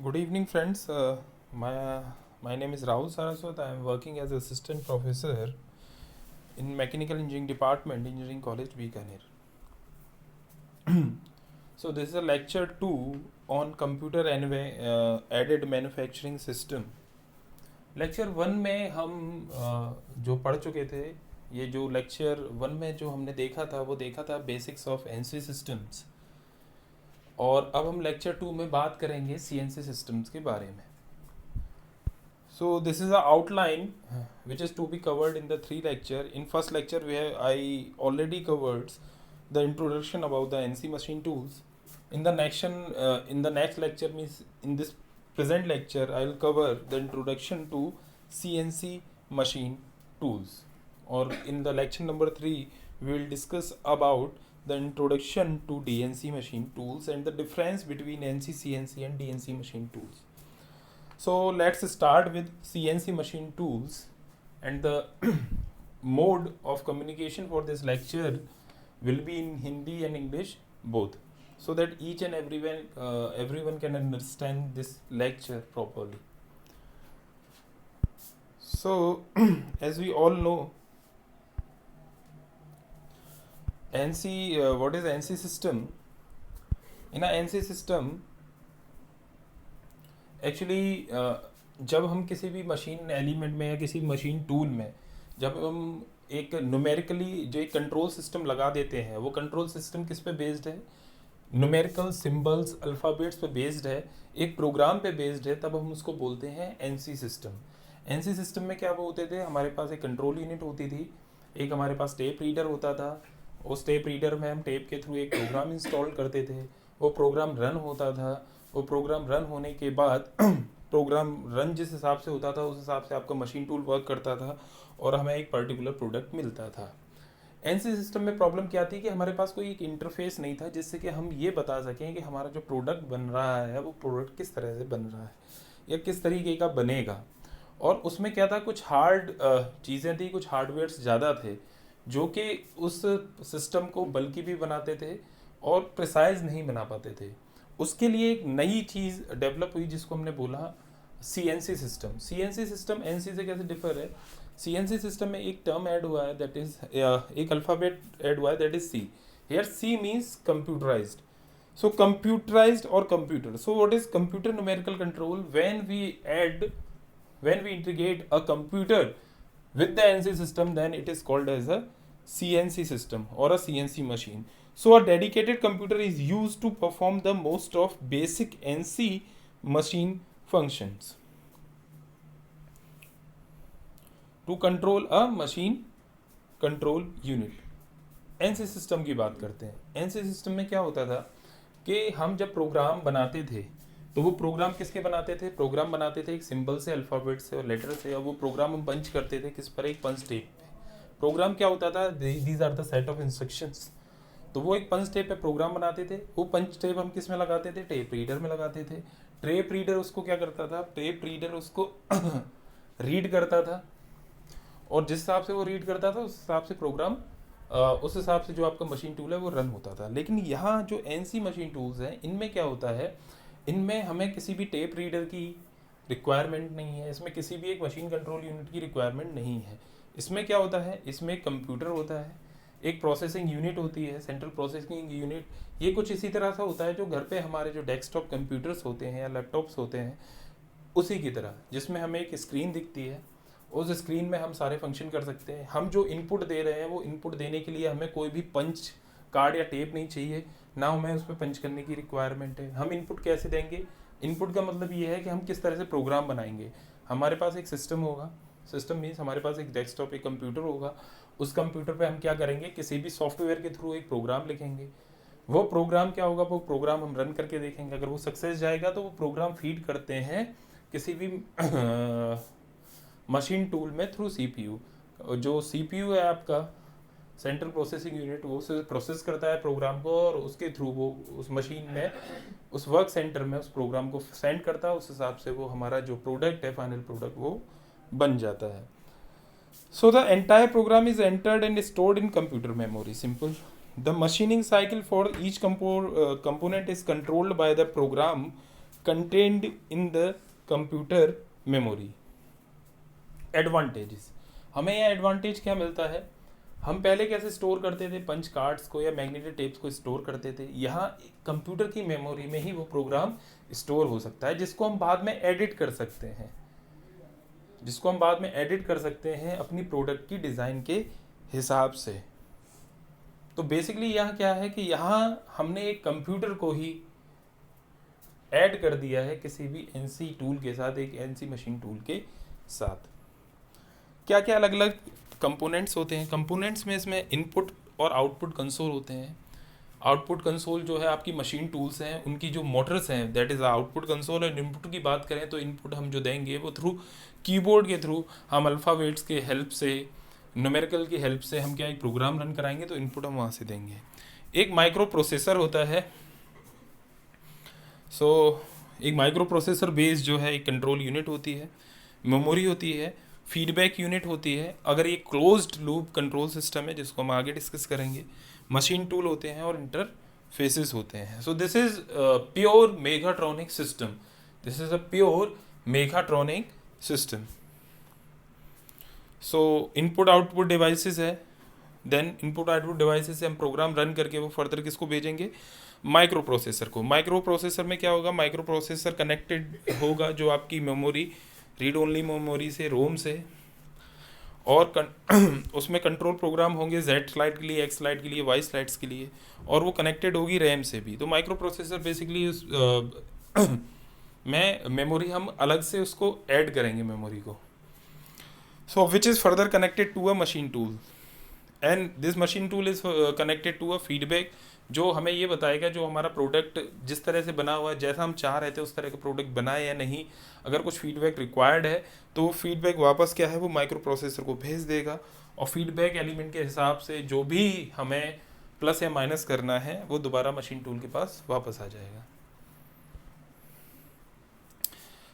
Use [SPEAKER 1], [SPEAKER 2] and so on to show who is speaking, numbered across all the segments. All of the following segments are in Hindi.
[SPEAKER 1] Good evening, friends. My name is Rahul Saraswat. I am working as assistant professor in Mechanical Engineering Department, Engineering College, Bikaner. So this is a lecture 2 on computer aided manufacturing system. Lecture 1 में हम जो पढ़ चुके थे, ये जो लेक्चर 1 में जो हमने देखा था वो देखा था बेसिक्स ऑफ एनसी सिस्टम्स, और अब हम लेक्चर 2 में बात करेंगे सीएनसी सिस्टम्स के बारे में. So this is the outline which is to be covered in the 3 lecture. In first lecture where I already covered the introduction about the NC machine tools. In the next lecture, means in this present lecture, I will cover the introduction to CNC machine tools. Or in the lecture number 3, we will discuss about the introduction to DNC machine tools and the difference between NC, CNC and DNC machine tools. So let's start with CNC machine tools, and the mode of communication for this lecture will be in Hindi and English both, so that each and everyone can understand this lecture properly. So as we all know, NC, what is NC system? In a NC system, actually जब हम किसी भी मशीन एलिमेंट में या किसी मशीन टूल में जब हम एक न्यूमेरिकली जो एक कंट्रोल सिस्टम लगा देते हैं, वो कंट्रोल सिस्टम किस पे बेस्ड है? न्यूमेरिकल सिंबल्स अल्फ़ाबेट्स पे बेस्ड है, एक प्रोग्राम पे बेस्ड है, तब हम उसको बोलते हैं एनसी सिस्टम. एनसी सिस्टम में क्या होते थे? हमारे पास एक कंट्रोल यूनिट होती थी, एक हमारे पास टेप रीडर होता था. उस टेप रीडर में हम टेप के थ्रू एक प्रोग्राम इंस्टॉल करते थे, वो प्रोग्राम रन होता था. वो प्रोग्राम रन होने के बाद प्रोग्राम रन जिस हिसाब से होता था उस हिसाब से आपका मशीन टूल वर्क करता था और हमें एक पर्टिकुलर प्रोडक्ट मिलता था. एनसी सिस्टम में प्रॉब्लम क्या थी कि हमारे पास कोई एक इंटरफेस नहीं था जिससे कि हम ये बता सकें कि हमारा जो प्रोडक्ट बन रहा है वो प्रोडक्ट किस तरह से बन रहा है या किस तरीके का बनेगा. और उसमें क्या था, कुछ हार्ड चीज़ें थी, कुछ हार्डवेयर्स ज़्यादा थे जो कि उस सिस्टम को बल्कि भी बनाते थे और प्रिसाइज नहीं बना पाते थे. उसके लिए एक नई चीज़ डेवलप हुई जिसको हमने बोला CNC system. CNC system NC से कैसे डिफर है? सीएनसी सिस्टम में एक टर्म ऐड हुआ है, दैट इज एक अल्फ़ाबेट ऐड हुआ है, that is C. Here C means computerized. So computerized और computer. So what is computer numerical control? when we integrate a computer with the NC system, then it is called as a CNC system or a CNC machine. So a dedicated computer is used to perform the most of basic NC machine functions. To control a machine control unit. NC system की बात करते हैं. NC सिस्टम में क्या होता था कि हम जब प्रोग्राम बनाते थे तो वो प्रोग्राम किसके बनाते थे? प्रोग्राम बनाते थे एक सिंबल से, अल्फ़ाबेट से और लेटर से, और वो प्रोग्राम हम पंच करते थे किस पर? एक पंच टेप पे. प्रोग्राम क्या होता था? These are the set of instructions. तो वो एक पंच टेप पे प्रोग्राम बनाते थे. वो पंच टेप हम किस में लगाते थे? टेप रीडर में लगाते थे. टेप रीडर उसको क्या करता था? टेप रीडर उसको रीड करता था, और जिस हिसाब से वो रीड करता था उस हिसाब से प्रोग्राम उस हिसाब से जो आपका मशीन टूल है वो रन होता था. लेकिन यहाँ जो एनसी मशीन टूल्स हैं इनमें क्या होता है, इनमें हमें किसी भी टेप रीडर की रिक्वायरमेंट नहीं है, इसमें किसी भी एक मशीन कंट्रोल यूनिट की रिक्वायरमेंट नहीं है. इसमें क्या होता है? इसमें एक कंप्यूटर होता है, एक प्रोसेसिंग यूनिट होती है, सेंट्रल प्रोसेसिंग यूनिट. ये कुछ इसी तरह से होता है जो घर पे हमारे जो डेस्कटॉप कंप्यूटर्स होते हैं या लैपटॉप्स होते हैं उसी की तरह, जिसमें हमें एक स्क्रीन दिखती है. उस स्क्रीन में हम सारे फंक्शन कर सकते हैं. हम जो इनपुट दे रहे हैं वो इनपुट देने के लिए हमें कोई भी पंच कार्ड या टेप नहीं चाहिए, ना हमें उस पर पंच करने की रिक्वायरमेंट है. हम इनपुट कैसे देंगे? इनपुट का मतलब ये है कि हम किस तरह से प्रोग्राम बनाएंगे. हमारे पास एक सिस्टम होगा. सिस्टम मीन्स हमारे पास एक डेस्कटॉप, एक कंप्यूटर होगा. उस कंप्यूटर पे हम क्या करेंगे? किसी भी सॉफ्टवेयर के थ्रू एक प्रोग्राम लिखेंगे. वो प्रोग्राम क्या होगा? वो प्रोग्राम हम रन करके देखेंगे. अगर वो सक्सेस जाएगा तो वो प्रोग्राम फीड करते हैं किसी भी मशीन टूल में थ्रू सीपीयू. जो सीपीयू है आपका सेंट्रल प्रोसेसिंग यूनिट, वो उसे प्रोसेस करता है प्रोग्राम को, और उसके थ्रू वो उस मशीन में, उस वर्क सेंटर में उस प्रोग्राम को सेंड करता है. उस हिसाब से वो हमारा जो प्रोडक्ट है, फाइनल प्रोडक्ट, वो बन जाता है. So the entire program is entered and stored in computer memory. Simple. The machining cycle for each component is controlled by the program contained in the computer memory. Advantages, हमें यह एडवांटेज क्या मिलता है, हम पहले कैसे स्टोर करते थे, पंच कार्ड्स को या मैग्नेटिक टेप्स को स्टोर करते थे, यहाँ कंप्यूटर की मेमोरी में ही वो प्रोग्राम स्टोर हो सकता है, जिसको हम बाद में एडिट कर सकते हैं, जिसको हम बाद में एडिट कर सकते हैं अपनी प्रोडक्ट की डिज़ाइन के हिसाब से। तो बेसिकली यहाँ क्या है कि यहाँ हमने एक कंप्यूटर को ही ऐड कर दिया है किसी भी एनसी टूल के साथ, एक एनसी मशीन टूल के साथ। क्या क्या अलग अलग कंपोनेंट्स होते हैं, कंपोनेंट्स में इसमें इनपुट और आउटपुट कंसोल होते हैं। आउटपुट कंसोल जो है आपकी मशीन टूल्स हैं, उनकी जो मोटर्स हैं, दैट इज़ आउटपुट कंसोल। और इनपुट की बात करें तो इनपुट हम जो देंगे वो थ्रू कीबोर्ड के थ्रू, हम अल्फ़ाबेट्स के हेल्प से, न्यूमेरिकल की हेल्प से हम क्या एक प्रोग्राम रन कराएंगे, तो इनपुट हम वहाँ से देंगे। एक माइक्रो प्रोसेसर होता है, एक माइक्रो प्रोसेसर बेस्ड जो है एक कंट्रोल यूनिट होती है, मेमोरी होती है, फीडबैक यूनिट होती है, अगर ये क्लोज्ड लूप कंट्रोल सिस्टम है जिसको हम आगे डिस्कस करेंगे, मशीन टूल होते हैं और इंटरफेसेस होते हैं। So this is pure megatronic system, this is a pure megatronic system. So input output devices है, देन इनपुट आउटपुट डिवाइसेस से हम प्रोग्राम रन करके वो फर्दर किसको भेजेंगे, माइक्रो प्रोसेसर को। माइक्रो प्रोसेसर में क्या होगा, माइक्रो प्रोसेसर कनेक्टेड होगा जो आपकी मेमोरी, रीड ओनली मेमोरी से, रोम से, और उसमें कंट्रोल प्रोग्राम होंगे जेड स्लाइड के लिए, एक्स स्लाइड के लिए, वाई स्लाइड्स के लिए, और वो कनेक्टेड होगी रैम से भी। तो माइक्रो प्रोसेसर बेसिकली उस में मेमोरी हम अलग से उसको ऐड करेंगे मेमोरी को। So which is further connected to a machine tool, and this machine tool is connected to a feedback, जो हमें ये बताएगा जो हमारा प्रोडक्ट जिस तरह से बना हुआ है, जैसा हम चाह रहे थे उस तरह का प्रोडक्ट बनाए या नहीं। अगर कुछ फीडबैक रिक्वायर्ड है तो फीडबैक वापस क्या है वो माइक्रो प्रोसेसर को भेज देगा, और फीडबैक एलिमेंट के हिसाब से जो भी हमें प्लस या माइनस करना है वो दोबारा मशीन टूल के पास वापस आ जाएगा।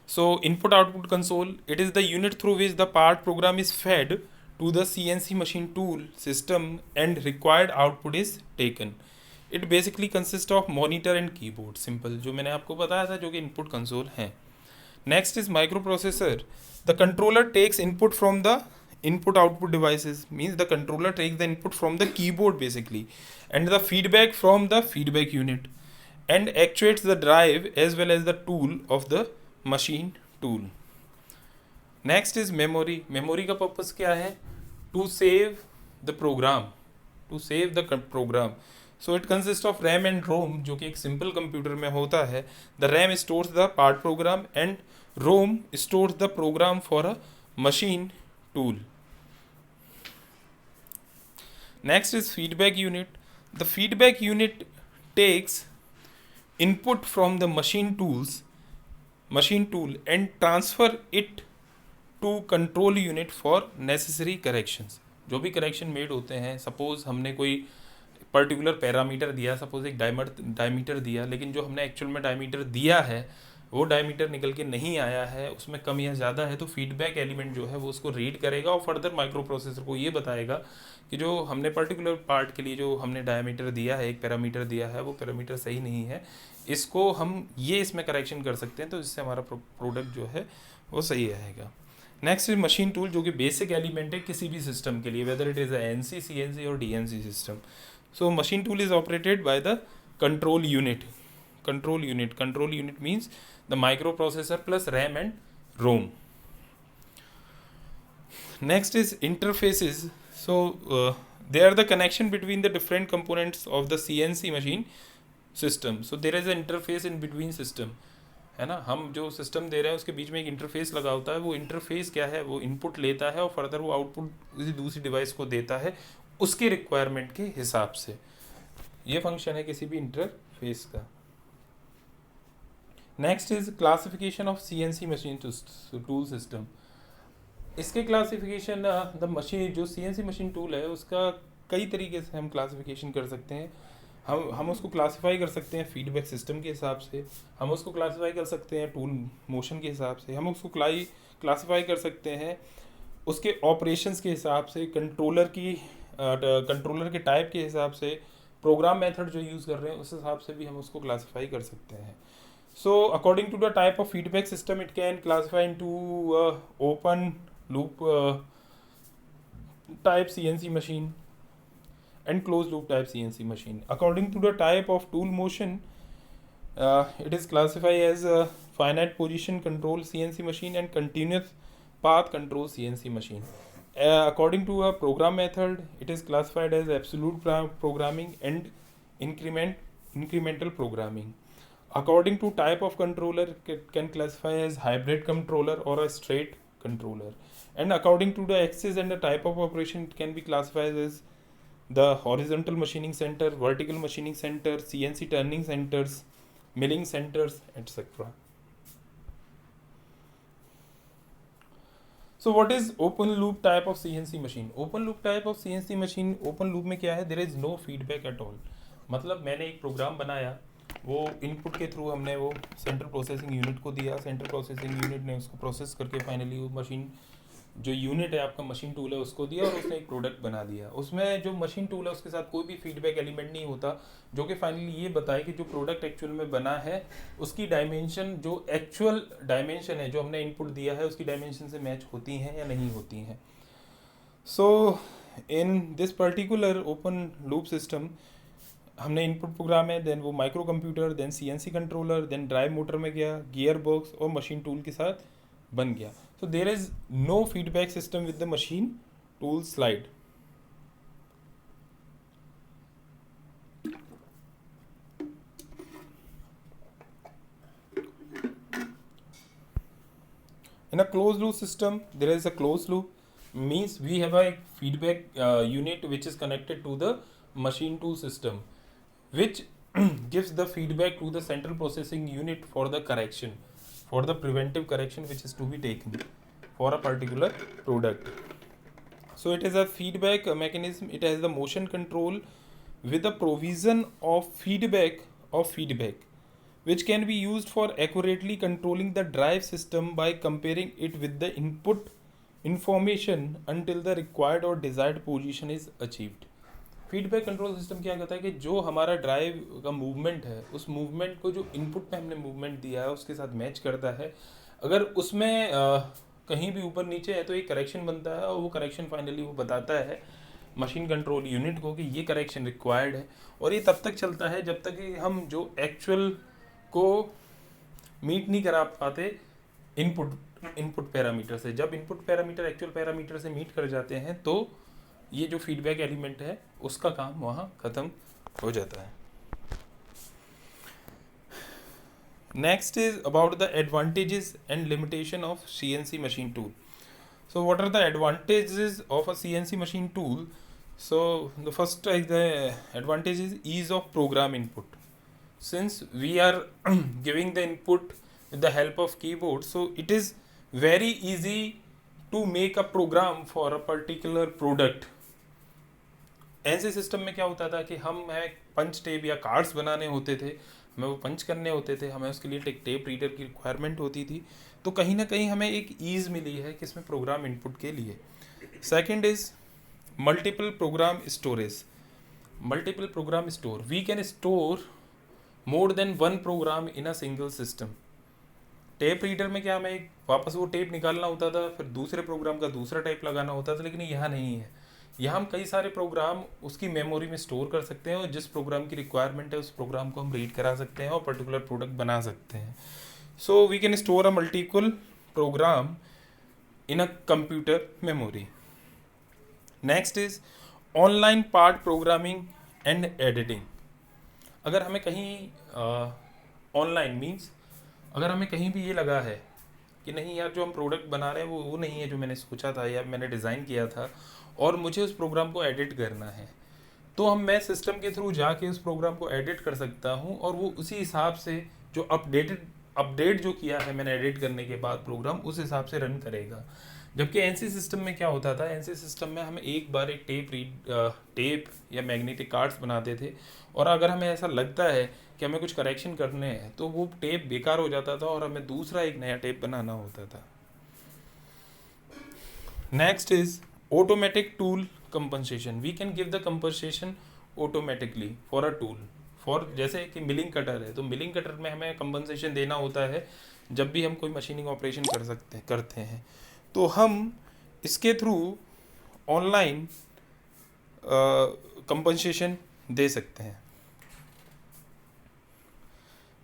[SPEAKER 1] सो input output console, it is the unit through which the part programme is fed to the CNC machine tool system and required output is taken. It basically consists of monitor and keyboard, simple, जो मैंने आपको बताया था जो कि input console है। Next is microprocessor. The controller takes input from the input output devices, means the controller takes the input from the keyboard basically, and the feedback from the feedback unit, and actuates the drive as well as the tool of the machine tool. Next is memory. Memory का पर्पस क्या है, to save the program, to save the program. So it consist of RAM and ROM, जो कि एक सिंपल कंप्यूटर में होता है। The RAM stores the part program and ROM stores the program for a machine tool. Next is feedback unit. The feedback unit takes input from the machine tool and transfer it to control unit for necessary corrections. जो भी करेक्शन मेड होते हैं, सपोज हमने कोई पर्टिकुलर पैरामीटर दिया, सपोज एक डायमीटर दिया, लेकिन जो हमने एक्चुअल में डायमीटर दिया है वो डायमीटर निकल के नहीं आया है, उसमें कम या ज़्यादा है, तो फीडबैक एलिमेंट जो है वो उसको रीड करेगा और फर्दर माइक्रो प्रोसेसर को ये बताएगा कि जो हमने पर्टिकुलर पार्ट के लिए जो हमने डायमीटर दिया है, एक पैरामीटर दिया है, वो पैरामीटर सही नहीं है, इसको हम ये इसमें करेक्शन कर सकते हैं, तो इससे हमारा प्रोडक्ट जो है वो सही रहेगा। नेक्स्ट इज मशीन टूल, जो कि बेसिक एलिमेंट है किसी भी सिस्टम के लिए, whether it is NC, CNC और DNC system. So machine tool is operated by the control unit. Control unit means the micro processor plus RAM and ROM. Next is interfaces. So they are the connection between the different components of the CNC machine system. So there is an interface in between system, है ना। हम जो सिस्टम दे रहे हैं उसके बीच में एक इंटरफेस लगा होता है। वो इंटरफेस क्या है, वो इनपुट लेता है और फर्दर वो आउटपुट किसी दूसरी डिवाइस को देता है उसके रिक्वायरमेंट के हिसाब से। ये फंक्शन है किसी भी इंटरफेस का। Next is classification of CNC machine tool system. इसके क्लासिफिकेशन द मशीन, जो CNC मशीन टूल है उसका कई तरीके से हम क्लासिफिकेशन कर सकते हैं। हम उसको क्लासिफाई कर सकते हैं फीडबैक सिस्टम के हिसाब से, हम उसको क्लासिफाई कर सकते हैं टूल मोशन के हिसाब से, हम उसको क्लासिफाई कर सकते हैं उसके ऑपरेशंस के हिसाब से, कंट्रोलर के टाइप के हिसाब से, प्रोग्राम मेथड जो यूज़ कर रहे हैं उस हिसाब से भी हम उसको क्लासिफाई कर सकते हैं। So according to the type of feedback system, it can classify into open loop type CNC machine and closed loop type CNC machine. According to the type of tool motion, it is classified as a finite position control CNC machine and continuous path control CNC machine. According to a program method, it is classified as absolute programming and incremental programming. According to type of controller, it can classify as hybrid controller or a straight controller. And according to the axis and the type of operation, it can be classified as the horizontal machining center, vertical machining center, CNC turning centers, milling centers, etc. So what is open loop type of CNC machine? Open loop type of CNC machine, open loop में क्या है? There is no feedback at all. मतलब मैंने एक प्रोग्राम बनाया, वो इनपुट के थ्रू हमने वो सेंट्रल प्रोसेसिंग यूनिट को दिया, सेंट्रल प्रोसेसिंग यूनिट ने उसको प्रोसेस करके फाइनली वो मशीन जो यूनिट है आपका मशीन टूल है उसको दिया और उसने एक प्रोडक्ट बना दिया. उसमें जो मशीन टूल है उसके साथ कोई भी फीडबैक एलिमेंट नहीं होता जो कि फाइनली ये बताए कि जो प्रोडक्ट एक्चुअल में बना है उसकी डायमेंशन, जो एक्चुअल डायमेंशन है जो हमने इनपुट दिया है उसकी डायमेंशन से मैच होती हैं या नहीं होती हैं. So in this particular open loop system हमने इनपुट प्रोग्राम है, देन वो micro computer, then CNC controller, then drive motor में गया, गियर बॉक्स और मशीन टूल के साथ बन गया. So there is no feedback system with the machine tool slide. In a closed loop system, there is a closed loop, means we have a feedback unit which is connected to the machine tool system, which gives the feedback to the central processing unit for the correction, for the preventive correction which is to be taken for a particular product. So it is a feedback mechanism. It has the motion control with the provision of feedback, which can be used for accurately controlling the drive system by comparing it with the input information until the required or desired position is achieved. Feedback control system क्या कहता है कि जो हमारा ड्राइव का मूवमेंट है उस मूवमेंट को जो इनपुट पे हमने मूवमेंट दिया है उसके साथ मैच करता है. अगर उसमें कहीं भी ऊपर नीचे है तो एक करेक्शन बनता है और वो करेक्शन फाइनली वो बताता है मशीन कंट्रोल यूनिट को कि ये करेक्शन रिक्वायर्ड है. और ये तब तक चलता है जब तक कि हम जो एक्चुअल को मीट नहीं करा पाते इनपुट पैरामीटर से. जब इनपुट पैरामीटर एक्चुअल पैरामीटर से मीट कर जाते हैं तो ये जो फीडबैक एलिमेंट है उसका काम वहाँ ख़त्म हो जाता है. Next is about the advantages and limitation of CNC machine tool. So what are the advantages of a CNC machine tool? So the first is the advantage is ease of program input. Since we are giving the input with the help of keyboard, so it is very easy to make a program for a particular product. ऐसे सिस्टम में क्या होता था कि हम पंच टेप या कार्ड्स बनाने होते थे, हमें वो पंच करने होते थे, हमें उसके लिए एक टेप रीडर की रिक्वायरमेंट होती थी. तो कहीं ना कहीं हमें एक ईज़ मिली है किसमें प्रोग्राम इनपुट के लिए. Second is multiple program storage. Multiple program store, we can store more than one program in a single system. Tape reader में क्या हमें वापस वो टेप निकालना होता था, फिर दूसरे प्रोग्राम का दूसरा टेप लगाना होता था, लेकिन यहाँ नहीं है. यहाँ हम कई सारे प्रोग्राम उसकी मेमोरी में स्टोर कर सकते हैं और जिस प्रोग्राम की रिक्वायरमेंट है उस प्रोग्राम को हम रीड करा सकते हैं और पर्टिकुलर प्रोडक्ट बना सकते हैं. So we can store a multiple program in a computer memory. Next is online part programming and editing. अगर हमें कहीं ऑनलाइन मीन्स अगर हमें कहीं भी ये लगा है कि नहीं यार जो हम प्रोडक्ट बना रहे हैं वो नहीं है जो मैंने सोचा था या मैंने डिज़ाइन किया था और मुझे उस प्रोग्राम को एडिट करना है, तो मैं सिस्टम के थ्रू जाके उस प्रोग्राम को एडिट कर सकता हूँ और वो उसी हिसाब से जो अपडेट जो किया है मैंने एडिट करने के बाद प्रोग्राम उस हिसाब से रन करेगा. जबकि एनसी सिस्टम में क्या होता था, एनसी सिस्टम में हमें एक बार एक टेप या मैग्नेटिक कार्ड्स बनाते थे और अगर हमें ऐसा लगता है कि हमें कुछ करेक्शन करने हैं तो वो टेप बेकार हो जाता था और हमें दूसरा एक नया टेप बनाना होता था. Next is automatic tool compensation. We can give the compensation automatically for a tool. For जैसे कि मिलिंग कटर है, तो मिलिंग कटर में हमें कंपनसेशन देना होता है जब भी हम कोई मशीनिंग ऑपरेशन करते हैं, तो हम इसके थ्रू ऑनलाइन कंपनसेशन दे सकते हैं।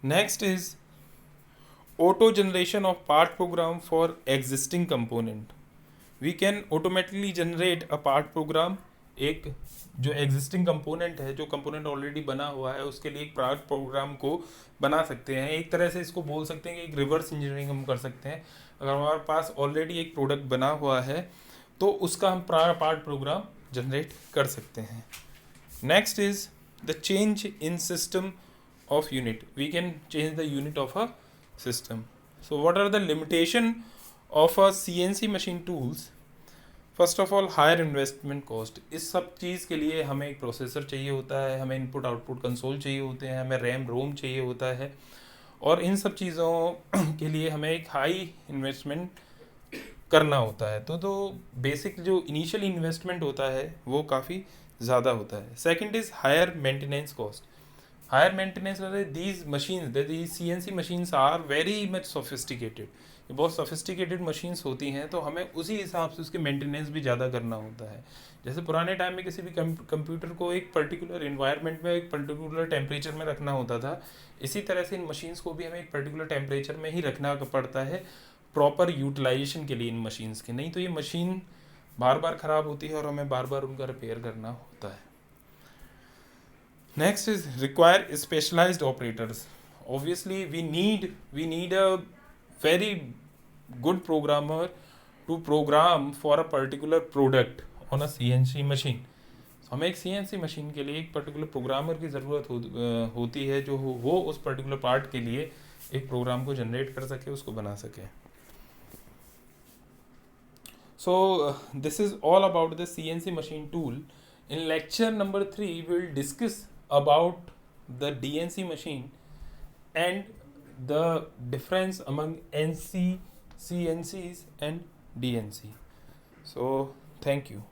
[SPEAKER 1] Next is auto generation of part program for existing component. We can automatically generate a part program. एक जो एग्जिस्टिंग कंपोनेंट है, जो कंपोनेंट ऑलरेडी बना हुआ है, उसके लिए एक पार्ट प्रोग्राम को बना सकते हैं। एक तरह से इसको बोल सकते हैं कि एक रिवर्स इंजीनियरिंग हम कर सकते हैं। अगर हमारे पास ऑलरेडी एक प्रोडक्ट बना हुआ है तो उसका हम पार्ट प्रोग्राम जनरेट कर सकते हैं। Next is the change in system of unit. We can change the unit of a system. So what are the limitation of a CNC machine tools? First of all, higher investment cost. इस सब चीज़ के लिए हमें एक प्रोसेसर चाहिए होता है, हमें इनपुट आउटपुट कंसोल चाहिए होते हैं, हमें रैम रोम चाहिए होता है, और इन सब चीज़ों के लिए हमें एक हाई इन्वेस्टमेंट करना होता है। तो बेसिक जो इनिशियल इन्वेस्टमेंट होता है वो काफ़ी ज़्यादा होता है। Second is higher maintenance cost. Higher maintenance these machines, these CNC machines are very much sophisticated. ये बहुत सोफिस्टिकेटेड मशीन्स होती हैं, तो हमें उसी हिसाब से उसके मेंटेनेंस भी ज़्यादा करना होता है। जैसे पुराने टाइम में किसी भी कंप्यूटर को एक पर्टिकुलर इन्वायरमेंट में, एक पर्टिकुलर टेम्परेचर में रखना होता था, इसी तरह से इन मशीन्स को भी हमें एक पर्टिकुलर टेम्परेचर में ही रखना पड़ता है प्रॉपर यूटिलाइजेशन के लिए इन मशीन्स के। नहीं तो ये मशीन बार बार ख़राब होती है और हमें बार बार उनका रिपेयर करना होता है। Next is require specialized operators. Obviously, we need a very good programmer to program for a particular product on a CNC machine. So, हमें एक CNC मशीन के लिए एक पर्टिकुलर प्रोग्रामर की ज़रूरत होती है जो वो उस पर्टिकुलर पार्ट के लिए एक प्रोग्राम को जनरेट कर सके, उसको बना सके। So this is all about the CNC machine tool. In lecture number 3, we will discuss about the DNC machine and the difference among NC, CNCs and DNC. So thank you.